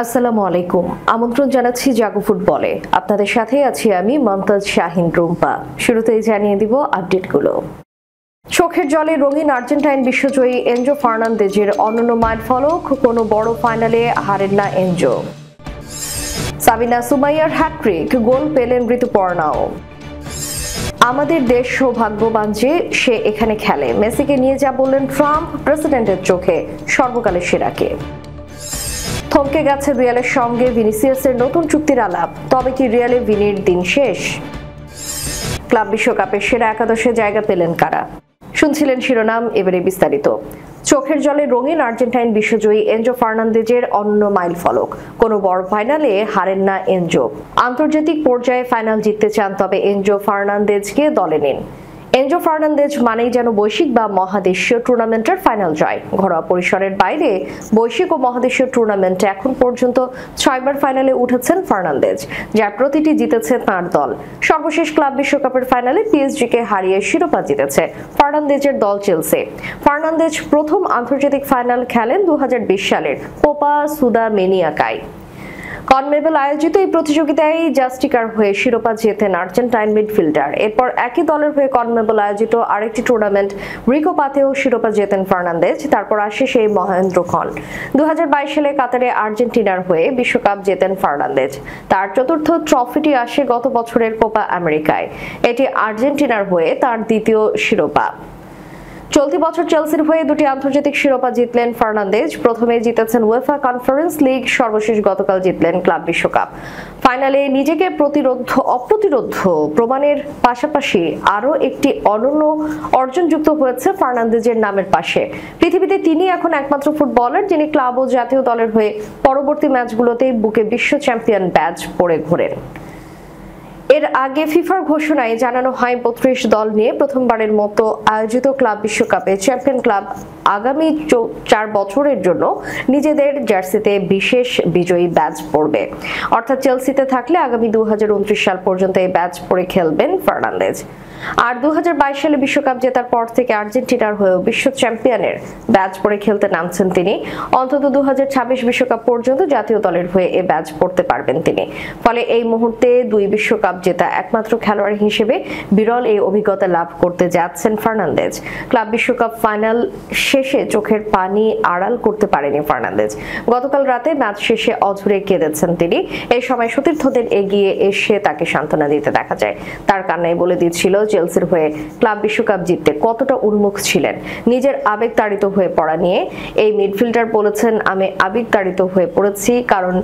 আসসালামু আলাইকুম। আমন্ত্রণ জানাচ্ছি জাগো ফুটবলে। আপনাদের সাথে আছি আমি মমতাজ শাহিন রুম্পা। শুরুতেই জানিয়ে দিব আপডেটগুলো। চোখের জলে রঙিন আর্জেন্টাইন বিশ্বজয়ী এনজো ফার্নান্দেজের অনন্য মাইল ফলক, কোনো বড় ফাইনালে হারেন না এনজো। সাবিনা সুমাইয়ার হ্যাট্রিক, গোল পেলেন ঋতুপর্ণাও। আমাদের দেশ সৌভাগ্যবান যে সে এখানে খেলে, মেসিকে নিয়ে যা বললেন ট্রাম্প, প্রেসিডেন্টের চোখে সর্বকালের সেরাকে। থমকে গেছে রিয়ালের সঙ্গে ভিনিসিয়াসের নতুন চুক্তির আলাপ, তবে কি রিয়ালে ভিনির দিন শেষ? ক্লাব বিশ্বকাপের সেরা একাদশে জায়গা পেলেন কারা? শুনছিলেন শিরোনাম, এবারে বিস্তারিত। চোখের জলে রঙিন আর্জেন্টাইন বিশ্বজয়ী এনজো ফার্নান্দেজের অনন্য মাইল ফলক, কোনো বড় ফাইনালে হারেন না এনজো। আন্তর্জাতিক পর্যায়ে ফাইনাল জিততে চান, তবে এনজো ফার্নান্দেজকে দলে নিন। এনজো ফার্নান্দেজ মানেই যেন বৈশ্বিক বা মহাদেশীয় টুর্নামেন্টের ফাইনাল জয়। ঘরোয়া পরিসরের বাইরে বৈশ্বিক ও মহাদেশীয় টুর্নামেন্টে এখন পর্যন্ত 6বার ফাইনালে উঠেছেন ফার্নান্দেজ, যার প্রতিটি জিতেছে তাঁর দল। সর্বশেষ ক্লাব বিশ্বকাপের ফাইনালে পিএসজিকে হারিয়ে শিরোপা জিতেছে ফার্নান্দেজের দল চেলসি। ফার্নান্দেজ প্রথম আন্তর্জাতিক ফাইনাল খেলেন 2020 সালের কোপা সুদামেনিয়াকায়। কনমেবল আয়োজিত এই প্রতিযোগিতায় জাস্টিকার হয়ে শিরোপা জেতেন আর্জেন্টাইন মিডফিল্ডার। এরপর একই দলের হয়ে কনমেবল আয়োজিত আরেকটি টুর্নামেন্ট রিকোপাতেও শিরোপা জেতেন ফার্নান্দেজ। তারপর আসে সেই মহেন্দ্রক্ষণ। 2022 সালে কাতারে আর্জেন্টিনার হয়ে বিশ্বকাপ জেতেন ফার্নান্দেজ। তার চতুর্থ ট্রফিটি আসে গত বছরের কোপা আমেরিকায়। এটি আর্জেন্টিনার হয়ে তার দ্বিতীয় শিরোপা। চলতি বছর চেলসির হয়ে দুটি আন্তর্জাতিক শিরোপা জিতলেন ফার্নান্দেজ। প্রথমে জিতেছেন উয়েফা কনফারেন্স লিগ, সর্বশেষ গতকাল জিতলেন ক্লাব বিশ্বকাপ। ফাইনালে নিজেকে অপ্রতিরোধ প্রমাণের পাশাপাশি আরও একটি অনন্য অর্জন যুক্ত হয়েছে ফার্নান্দেজের নামের পাশে। পৃথিবীতে তিনি এখন একমাত্র ফুটবলার যিনি ক্লাব ও জাতীয় দলের হয়ে পরবর্তী ম্যাচগুলোতেই বুকে বিশ্ব চ্যাম্পিয়ন ব্যাজ পরে ঘোরেন। এর আগে ফিফার ঘোষণায় জানানো হয় 32 দল নিয়ে প্রথমবারের মতো আয়োজিত ক্লাব বিশ্বকাপে চ্যাম্পিয়ন ক্লাব আগামী 4 বছরের জন্য নিজেদের জার্সিতে বিশেষ বিজয়ী ব্যাজ পরবে। অর্থাৎ চেলসিতে থাকলে আগামী 2029 সাল পর্যন্ত এই ব্যাজ পরে খেলবেন ফার্নান্দেজ। আর 2022 সালে বিশ্বকাপ জেতার পর থেকে আর্জেন্টিনার হয়েও বিশ্ব চ্যাম্পিয়নের ব্যাজ পরে খেলতে নামছেন তিনি। অন্তত 2026 বিশ্বকাপ পর্যন্ত জাতীয় দলের হয়ে এই ব্যাজ পরতে পারবেন তিনি। ফলে এই মুহূর্তে 2 বিশ্বকাপ জেতা একমাত্র খেলোয়াড় হিসেবে বিরল এই অভিজ্ঞতা লাভ করতে যাচ্ছেন ফার্নান্দেজ। ক্লাব বিশ্বকাপ ফাইনাল শেষে চোখের পানি আড়াল করতে পারেনি ফার্নান্দেজ। গতকাল রাতে ম্যাচ শেষে অঝরে কেঁদেছেন তিনি। এই সময় সতীর্থদের এগিয়ে এসে তাকে সান্ত্বনা দিতে দেখা যায়। তার কান্নায় বলে দিচ্ছিল চেলসির হয়ে ক্লাব বিশ্বকাপ জিততে কতটা উন্মুখ ছিলেন। নিজের আবেগতাড়িত হয়ে পড়া নিয়ে এই মিডফিল্ডার বলেছেন, আমি আবেগতাড়িত হয়ে পড়েছি কারণ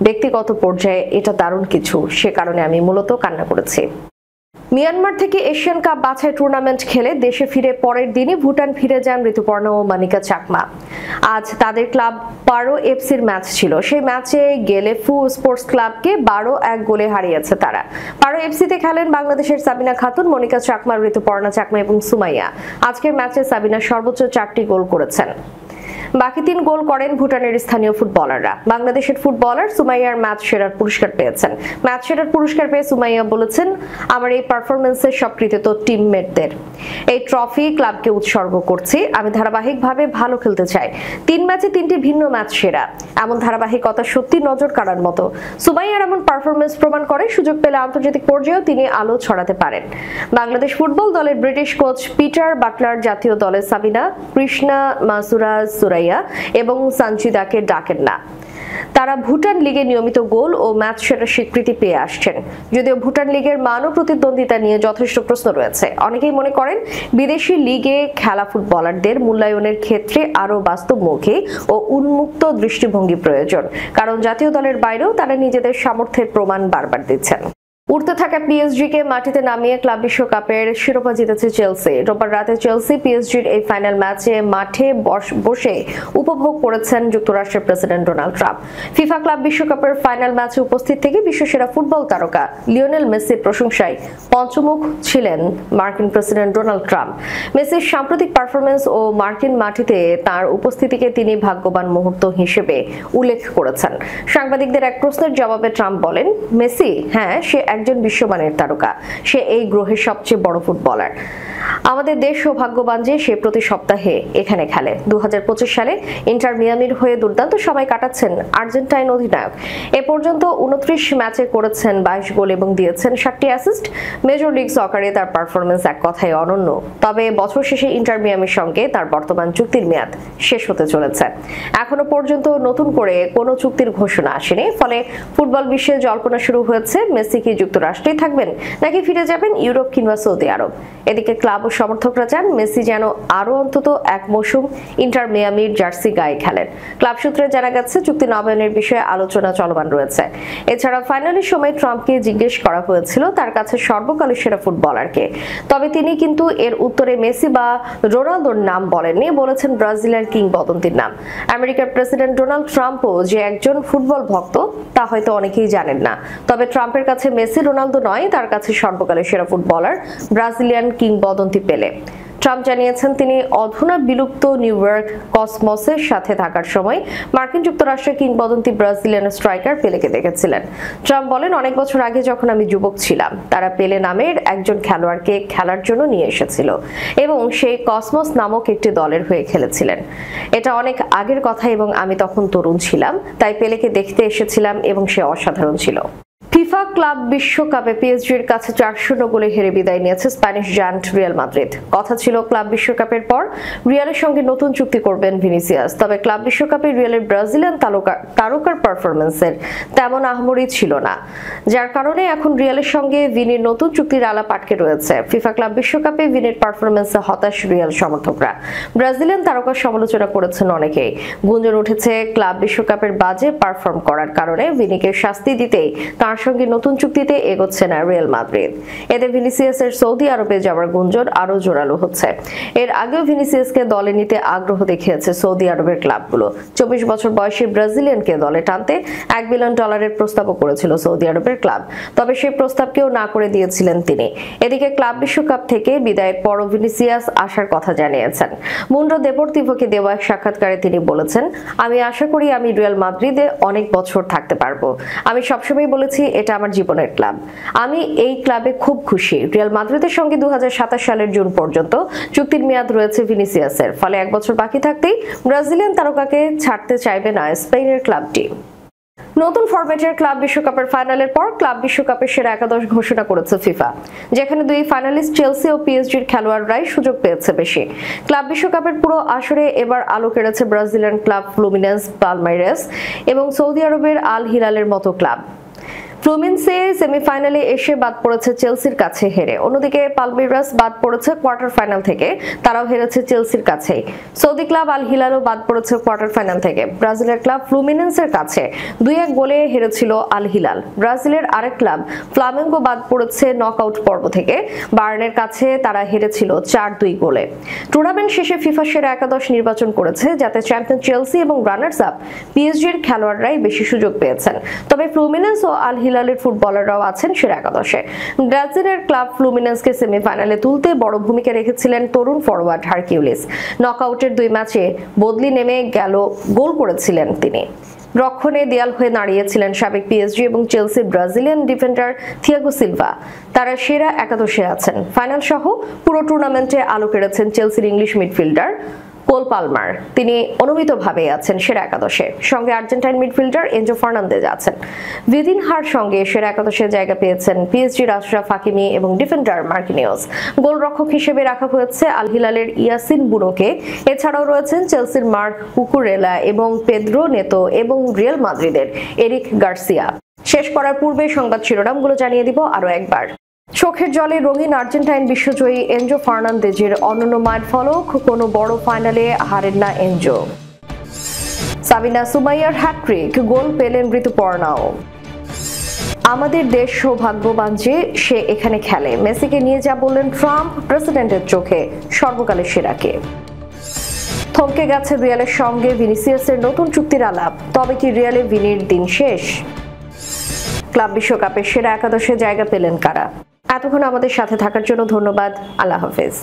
ব্যক্তিগত পর্যায়ে এটা দারুণ কিছু, সে কারণে আমি মূলত কান্না করেছি। মিয়ানমার থেকে এশিয়ান কাপ বাছাই টুর্নামেন্ট খেলে দেশে ফিরে পরের দিনই ভুটান ফিরে যান ঋতুপর্ণা ও মানিকা চাকমা। আজ তাদের ক্লাব পারো এফসির ম্যাচ ছিল। সেই ম্যাচে গেলেফু স্পোর্টস ক্লাবকে 12-1 গোলে হারিয়েছে তারা। পারো এফসিতে খেলেন বাংলাদেশের সাবিনা খাতুন, মনিকা চাকমা, ঋতুপর্ণা চাকমা এবং সুমাইয়া। আজকের ম্যাচে সাবিনা সর্বোচ্চ 4টি গোল করেছেন। বাকি 3 গোল করেন ভুটানের স্থানীয় ফুটবলাররা। বাংলাদেশের ফুটবলার সুমাইয়ার ম্যাচ সেরার পুরস্কার পেয়েছেন। ম্যাচ সেরার পুরস্কার পেয়ে সুমাইয়া বলেছেন, আমার এই পারফরমেন্সের সব কৃতিত্ব টিমমেটদের। এই ট্রফি ক্লাবকে উৎসর্গ করছি। আমি ধারাবাহিকভাবে ভালো খেলতে চাই। 3 ম্যাচে 3টি ভিন্ন ম্যাচ সেরা। এমন ধারাবাহিকতা সত্যি নজর কাড়ার মতো। সুমাইয়ার এমন পারফরমেন্স প্রমাণ করে সুযোগ পেলে আন্তর্জাতিক পর্যায়েও তিনি আলো ছড়াতে পারেন। বাংলাদেশ ফুটবল দলের ব্রিটিশ কোচ পিটার বাটলার জাতীয় দলে সাবিনা, কৃষ্ণা, মাসুরা, সুরাইয়া এবং সানজিদাকে ডাকেন না। তারা ভুটান লিগে নিয়মিত গোল ও ম্যাচ সেরার স্বীকৃতি পেয়ে আসছেন। যদিও ভুটান লিগের মান ও প্রতিদ্বন্দ্বিতা নিয়ে যথেষ্ট প্রশ্ন রয়েছে। অনেকেই মনে করেন বিদেশি লিগে খেলা ফুটবলারদের মূল্যায়নের ক্ষেত্রে আরও বাস্তবমুখী ও উন্মুক্ত দৃষ্টিভঙ্গি প্রয়োজন, কারণ জাতীয় দলের বাইরেও তারা নিজেদের সামর্থ্যের প্রমাণ বারবার দিচ্ছেন। উঠতে থাকা পিএসজিকে মাটিতে নামিয়ে ক্লাব বিশ্বকাপের শিরোপা জিতেছে চেলসি। রোববার রাতে চেলসি পিএসজির এই ফাইনাল ম্যাচে মাঠে বসে উপভোগ করেছেন যুক্তরাষ্ট্রের president Donald Trump. FIFA club বিশ্বকাপের ফাইনাল ম্যাচে উপস্থিত থেকে বিশ্বসেরা ফুটবল তারকা লিওনেল মেসির প্রশংসায় পঞ্চমুখ ছিলেন মার্কিন প্রেসিডেন্ট ডোনাল্ড ট্রাম্প। মেসির সাম্প্রতিক পারফরমেন্স ও মার্কিন মাটিতে তার উপস্থিতিকে তিনি ভাগ্যবান মুহূর্ত হিসেবে উল্লেখ করেছেন। সাংবাদিকদের এক প্রশ্নের জবাবে ট্রাম্প বলেন, মেসি, হ্যাঁ, সে এক একজন বিশ্বমানের তারকা। সে এই গ্রহের সবচেয়ে বড় ফুটবলার। আমাদের দেশ সৌভাগ্যবান যে সে প্রতি সপ্তাহে এখানে খেলে। 2025 সালে ইন্টার মিয়ামির হয়ে দুর্দান্ত সময় কাটাচ্ছেন আর্জেন্টাইন অধিনায়ক। এ পর্যন্ত 29 ম্যাচে করেছেন 22 গোল এবং দিয়েছেন 7টি অ্যাসিস্ট। মেজর লিগ সকারে তার পারফরমেন্স এক কথায় অনন্য। তবে বছর শেষে ইন্টার মিয়ামির সঙ্গে তার বর্তমান চুক্তির মেয়াদ শেষ হতে চলেছে। এখনো পর্যন্ত নতুন করে কোনো চুক্তির ঘোষণা আসেনি। ফলে ফুটবল বিশ্বে জল্পনা শুরু হয়েছে, মেসি কি যুক্তরাষ্ট্রেই থাকবেন নাকি ফিরে যাবেন ইউরোপ কিংবা সৌদি আরব। এদিকে ক্লাব ও সমর্থকরা চান মেসি যেন আরো অন্তত এক মৌসুম ইন্টার মিয়ামির জার্সি গায়ে খেলেন। ক্লাব সূত্রে জানা গেছে চুক্তি নবায়নের বিষয়ে আলোচনা চলমান রয়েছে। এছাড়া ফাইনালের সময় ট্রাম্পকে জিজ্ঞেস করা হয়েছিল তার কাছে সর্বকালের সেরা ফুটবলারকে। তবে তিনি কিন্তু এর উত্তরে মেসি বা রোনালদোর নাম বলেননি, বলেছেন ব্রাজিলিয়ান কিংবদন্তির নাম। আমেরিকার প্রেসিডেন্ট ডোনাল্ড ট্রাম্পও যে একজন ফুটবল ভক্ত তা হয়তো অনেকেই জানেন না। তবে ট্রাম্পের কাছে মেসি রোনালদো নয়, তার কাছে সর্বকালের সেরা ফুটবলার ব্রাজিলিয়ান কিংবদন্তি পেলে। ট্রাম্প জানিয়েছেন তিনি অধুনা বিলুপ্ত নিউ ইয়র্ক কসমসের সাথে থাকার সময় মার্কিন যুক্তরাষ্ট্রের কিংবদন্তি ব্রাজিলিয়ান স্ট্রাইকার পেলেকে দেখেছিলেন। ট্রাম্প বলেন, অনেক বছর আগে যখন আমি যুবক ছিলাম তারা পেলে নামের একজন খেলোয়াড়কে খেলার জন্য নিয়ে এসেছিল এবং সেই কসমস নামক একটি দলের হয়ে খেলেছিলেন। এটা অনেক আগের কথা এবং আমি তখন তরুণ ছিলাম, তাই পেলেকে দেখতে এসেছিলাম এবং সে অসাধারণ ছিল। ফিফা ক্লাব বিশ্বকাপে পিএসজির কাছে 4-0 গোলে হেরে বিদায় নিয়েছে স্প্যানিশ জায়ান্ট রিয়াল মাদ্রিদ। কথা ছিল ক্লাব বিশ্বকাপের পর রিয়ালের সঙ্গে নতুন চুক্তি করবেন ভিনিসিয়াস। তবে ক্লাব বিশ্বকাপে রিয়ালের ব্রাজিলিয়ান তারকার পারফরমেন্সের তেমন আহামরি ছিল না, যার কারণে এখন রিয়ালের সঙ্গে ভিনির নতুন চুক্তির আলাপ আটকে রয়েছে। ফিফা ক্লাব বিশ্বকাপে ভিনির পারফরমেন্সে হতাশ রিয়াল সমর্থকরা। ব্রাজিলিয়ান তারকার সমালোচনা করেছেন অনেকেই। গুঞ্জন উঠেছে ক্লাব বিশ্বকাপের বাজে পারফর্ম করার কারণে ভিনিকে শাস্তি দিতেই তার সঙ্গে নতুন চুক্তিতে এগোচ্ছে না রিয়াল মাদ্রিদ। এতে ভিনিসিয়াসের সৌদি আরবে যাওয়ার গুঞ্জন আরো জোরালো হচ্ছে। এর আগেও ভিনিসিয়াসকে দলে নিতে আগ্রহ দেখিয়েছে সৌদি আরবের ক্লাবগুলো। 24 বছর বয়সী ব্রাজিলিয়ানকে দলে টানতে $1 বিলিয়ন প্রস্তাবও করেছিল সৌদি আরবের ক্লাব। তবে সেই প্রস্তাবকেও না করে দিয়েছিলেন তিনি। এদিকে ক্লাব বিশ্বকাপ থেকে বিদায়ের পর ভিনিসিয়াস আসার কথা জানিয়েছেন। মুন্ডো দেপোর্তিভোকে দেওয়া এক সাক্ষাৎকারে তিনি বলেছেন, আমি আশা করি আমি রিয়াল মাদ্রিদে অনেক বছর থাকতে পারবো। আমি সবসময় বলেছি এটা আমার জীবনের ক্লাব। আমি এই ক্লাবে খুব খুশি। রিয়াল মাদ্রিদের সঙ্গে 2027 সালের জুন পর্যন্ত চুক্তির মেয়াদ রয়েছে ভিনিসিয়াসের। ফলে 1 বছর বাকি থাকতেই ব্রাজিলিয়ান তারকাকে ছাড়তে চাইবে না স্পেনের ক্লাবটি। নতুন ফরম্যাটের ক্লাব বিশ্বকাপের ফাইনালের পর ক্লাব বিশ্বকাপের সেরা একাদশ ঘোষণা করেছে ফিফা, যেখানে দুই ফাইনালিস্ট চেলসি ও পিএসজির খেলোয়াড়রাই সুযোগ পেয়েছে বেশি। ক্লাব বিশ্বকাপের পুরো আসরে এবার আলো কেড়েছে ব্রাজিলিয়ান ক্লাব ফ্লুমিনেন্স পালমাইরাস এবং সৌদি আরবের আল হিলালের মতো ক্লাব। ফ্লুমিনেন্সে সেমিফাইনালে এসে বাদ পড়েছে চেলসির কাছে হেরে। অন্যদিকে পালমেইরাস বাদ পড়েছে কোয়ার্টার ফাইনাল থেকে, তারাও হেরেছে চেলসির কাছে। সৌদি ক্লাব আল হিলালও বাদ পড়েছে কোয়ার্টার ফাইনাল থেকে। ব্রাজিলের ক্লাব ফ্লুমিনেন্সের কাছে 2-1 গোলে হেরেছিল আল হিলাল। ব্রাজিলের আরেক ক্লাব ফ্লামেঙ্গো বাদ পড়েছে নকআউট পর্ব থেকে। বায়ার্নের কাছে তারা হেরেছিল 4-2 গোলে। টুর্নামেন্ট শেষে ফিফা সেরা একাদশ নির্বাচন করেছে, যাতে চ্যাম্পিয়ন চেলসি এবং রানার্স আপ পিএসজির খেলোয়াড়রাই বেশি সুযোগ পেয়েছেন। তবে ফ্লুমিনেন্স ও আল হিলালের ফুটবলাররাও আছেন সেরা একাদশে। ব্রাজিলের ক্লাব ফ্লুমিনেন্সকে সেমিফাইনালে তুলতে বড় ভূমিকা রেখেছিলেন তরুণ ফরওয়ার্ড হারকিউলিস। নকআউটের 2 ম্যাচে বদলি নেমে গেল গোল করেছিলেন তিনি। রক্ষণে দেয়াল হয়ে দাঁড়িয়েছিলেন সাবেক পিএসজি এবং Chelsea Brazilian defender Thiago Silva. তারা সেরা একাদশে আছেন। ফাইনাল সহ পুরো টুর্নামেন্টে আলো কেড়েছেন চেলসির ইংলিশ মিডফিল্ডার কোল পালমার। তিনি অনুমিতভাবে আছেন সেরা একাদশে। সঙ্গে আর্জেন্টাইন মিডফিল্ডার এনজো ফার্নান্দেজ আছেন। ভিদিনহার সঙ্গে সেরা একাদশে জায়গা পেয়েছেন পিএসজির আশরাফ হাকিমি এবং ডিফেন্ডার মার্কিনিওস। গোলরক্ষক হিসেবে রাখা হয়েছে আল হিলালের ইয়াসিন বুনোকে। এছাড়াও রয়েছেন চেলসির মার্ক কুকুরেলা এবং পেদ্রো নেতো এবং রিয়াল মাদ্রিদের এরিক গার্সিয়া। শেষ করার পূর্বে সংবাদ শিরোনামগুলো জানিয়ে দিব আরো একবার। চোখের জলে রঙিন আর্জেন্টাইন বিশ্বজয়ী এনজো ফার্নান্দেজের অনন্য মাইল ফলক, কোনো বড় ফাইনালে হারেন না এনজো। সাবিনা সুমাইয়ার হ্যাট্রিক, গোল পেলেন ঋতুপর্ণাও। আমাদের দেশ সৌভাগ্যবান যে সে এখানে খেলে। মেসিকে নিয়ে যা বললেন ট্রাম্প, প্রেসিডেন্টের চোখে সর্বকালের সেরাকে। থমকে গেছে রিয়ালের সঙ্গে ভিনিসিয়াসের নতুন চুক্তির আলাপ। তবে কি রিয়ালে ভিনির দিন শেষ? ক্লাব বিশ্বকাপের সেরা একাদশে জায়গা পেলেন কারা? এতক্ষণ আমাদের সাথে থাকার জন্য ধন্যবাদ। আল্লাহ হাফেজ।